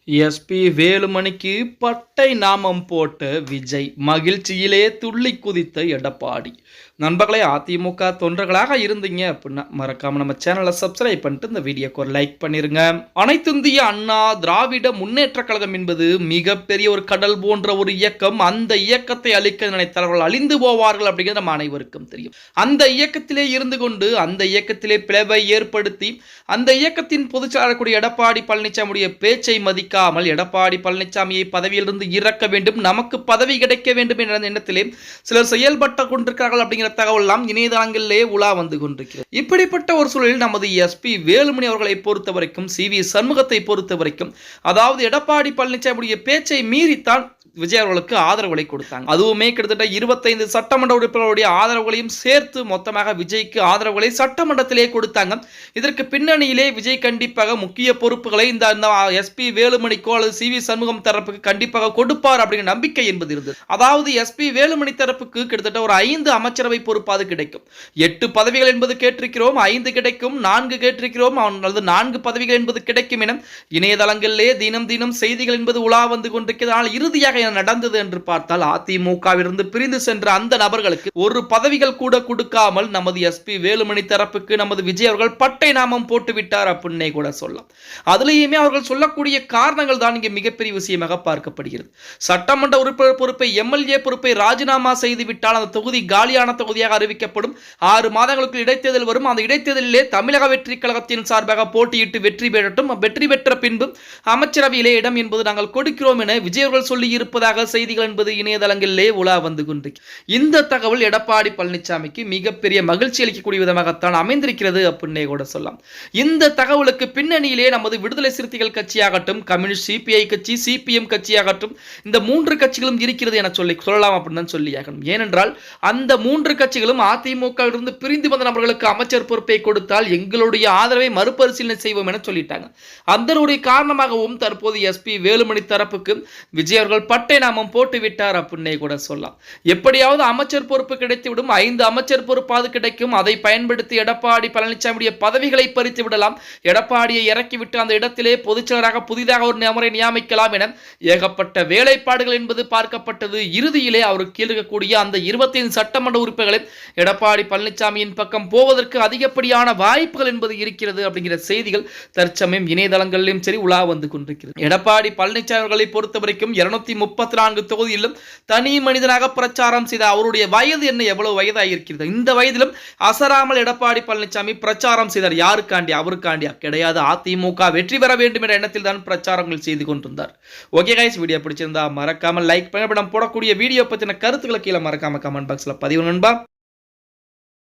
SP வேலுமணிக்கு பட்டை நாமம் போட்ட விஜய், மகிழ்ச்சியிலே துள்ளி குதித்த எடப்பாடி. நண்பர்களே, அதிமுக தொண்டர்களாக இருந்தீங்க அப்படின்னா மறக்காம நம்ம சேனலை சப்ஸ்கிரைப் பண்ணிட்டு இந்த வீடியோக்கு ஒரு லைக் பண்ணிருங்க. அனைத்திந்திய அண்ணா திராவிட முன்னேற்ற கழகம் என்பது மிகப்பெரிய ஒரு கடல் போன்ற ஒரு இயக்கம். அந்த இயக்கத்தை அழிக்க நினைத்தவர்கள் அழிந்து போவார்கள் அப்படிங்கிறது நம்ம அனைவருக்கும் தெரியும். அந்த இயக்கத்திலே இருந்து கொண்டு அந்த இயக்கத்திலே பிளவை ஏற்படுத்தி அந்த இயக்கத்தின் பொதுச்செயலாளர் கூடிய எடப்பாடி பழனிசாமியுடைய பேச்சை மதிக்காமல் எடப்பாடி பழனிசாமியை பதவியிலிருந்து இறக்க வேண்டும், நமக்கு பதவி கிடைக்க வேண்டும் என்ற எண்ணத்திலே சிலர் செயல்பட்டு கொண்டிருக்கிறார்கள் அப்படிங்கிற தகவல் எல்லாம் இணையதளங்களிலே உலா வந்து கொண்டிருக்கிறது. இப்படிப்பட்ட ஒரு சூழலில் நமது எஸ்பி வேலுமணி அவர்களை பொறுத்த வரைக்கும், சி.வி. சண்முகத்தை பொறுத்த வரைக்கும், அதாவது எடப்பாடி பழனிசாமியுடைய பேச்சை மீறித்தான் விஜய் அவர்களுக்கு ஆதரவுகளை கொடுத்தாங்க. அதுவுமே கிட்டத்தட்ட 25 சட்டமன்ற உறுப்பினர்களுடைய ஆதரவுகளையும் சேர்த்து மொத்தமாக விஜய்க்கு ஆதரவுகளை சட்டமன்றத்திலே கொடுத்தாங்க. இதற்கு பின்னணியிலே விஜய் கண்டிப்பாக முக்கிய பொறுப்புகளை இந்த எஸ்பி வேலுமணிக்கோ அல்லது சி.வி. சண்முகம் தரப்புக்கு கண்டிப்பாக கொடுப்பார் அப்படிங்கிற நம்பிக்கை என்பது இருந்தது. அதாவது எஸ்பி வேலுமணி தரப்புக்கு கிட்டத்தட்ட ஒரு 5 அமைச்சரவை பொறுப்பாது கிடைக்கும். 8 பதவிகள் என்பது கேட்டிருக்கிறோம், 5 கிடைக்கும், 4 கேட்டிருக்கிறோம், அல்லது 4 பதவிகள் என்பது கிடைக்கும் என இணையதளங்களிலே தினம் தினம் செய்திகள் என்பது உலா வந்து கொண்டிருக்கிறது. இறுதியாக நடந்தது என்று பார்த்தால், அதிமுகவிலிருந்து பிரிந்து சென்ற அந்த நபர்களுக்கு ஒரு பதவிகள் கூட கொடுக்காமல் நமது எஸ்பி வேலுமணி தரப்புக்கு நமது விஜய் அவர்கள் பட்டை நாமம் போட்டு விட்டார் அப்படின்னே கூட சொல்லலாம். அதுலேயுமே அவர்கள் சொல்லக்கூடிய காரணங்கள் தான் இங்கே மிகப்பெரிய விஷயமாக பார்க்கப்படுகிறது. சட்டமன்ற உறுப்பினர் பொறுப்பை, எம்எல்ஏ பொறுப்பை ராஜினாமா செய்து விட்டால் அந்த தொகுதி காலியான தொகுதியாக அறிவிக்கப்படும். 6 மாதங்களுக்கு இடைத்தேர்தல் வரும். அந்த இடைத்தேர்தலிலே தமிழக வெற்றி கழகத்தின் சார்பாக போட்டியிட்டு வெற்றி பெறட்டும். வெற்றி பெற்ற பின்பு அமைச்சரவையிலே இடம் என்பது நாங்கள் கொடுக்கிறோம் என விஜய் அவர்கள் சொல்லி இருப்பதாக செய்திகள் என்பது இணையதளங்களிலே உலா வந்து கொண்டிருக்கிறது. இந்த தகவல் எடப்பாடி பழனிசாமிக்கு மிகப்பெரிய மகிழ்ச்சி அளிக்கக்கூடிய விதமாகத்தான் அமைந்திருக்கிறது அப்படின்னே கூட சொல்லலாம். இந்த தகவலுக்கு பின்னணியிலே நமது விடுதலை சிறுத்தைகள் கட்சியாகட்டும், கம்யூனிஸ்ட் சிபிஐ கட்சி, சிபிஎம் கட்சியாகட்டும், இந்த 3 கட்சிகளும் இருக்கிறது என சொல்லலாம் அப்படின்னு சொல்லியாகணும். ஏனென்றால் அந்த 3 கட்சிகளும் அதிமுக இருந்து பிரிந்து வந்த நபர்களுக்கு அமைச்சர் பொறுப்பை கொடுத்தால் எங்களுடைய ஆதரவை மறுபரிசீலனை செய்வோம் என சொல்லிட்டாங்க. அதனுடைய காரணமாகவும் தற்போது எஸ்பி வேலுமணி தரப்புக்கு விஜய் அவர்கள் பட்டை நாமம் போட்டு விட்டார் அப்படின்னே கூட சொல்லலாம். எப்படியாவது அமைச்சர் பொறுப்பு கிடைத்துவிடும், 5 அமைச்சர் பொறுப்பாது கிடைக்கும். அதை பயன்படுத்தி எடப்பாடி பழனிசாமியுடைய பதவிகளை பறித்து விடலாம். எடப்பாடியை இறக்கிவிட்டு அந்த இடத்திலே பொதுச்செயலராக புதிதாக ஒரு நபரை நியமிக்கலாம் என ஏகப்பட்ட வேலைப்பாடுகள் என்பது பார்க்கப்பட்டது. இறுதியிலே அவருக்கு இருக்கக்கூடிய அந்த 25 சட்டமன்ற உறுப்பினர்களை எடப்பாடி பழனிசாமியின் பக்கம் போவதற்கு அதிகப்படியான வாய்ப்புகள் என்பது இருக்கிறது அப்படிங்கிற செய்திகள் தற்சமயம் இணையதளங்களிலும் சரி உலா வந்து கொண்டிருக்கிறது. எடப்பாடி பழனிசாமி அவர்களை பொறுத்த வரைக்கும் 234 தொகுதியிலும் தனி மனிதனாக பிரச்சாரம் செய்த அவருடைய வயது என்ன, எவ்வளவு வயதாக இருக்கிறது? இந்த வயதிலும் அசராமல் எடப்பாடி பழனிசாமி பிரச்சாரம் செய்தார். யாருக்காண்டி? அவருக்காண்டியா? கிடையாது. அதிமுக வெற்றி பெற வேண்டும் என்ற எண்ணத்தில் தான் பிரச்சாரங்கள் செய்து கொண்டிருந்தார். ஓகே கைஸ், வீடியோ பிடிச்சிருந்தா மறக்காம லைக் பண்ணி போடக்கூடிய வீடியோ பத்தின கருத்துக்களை கீழே மறக்காம கமெண்ட் பாக்ஸ்ல பதிவு நண்பா.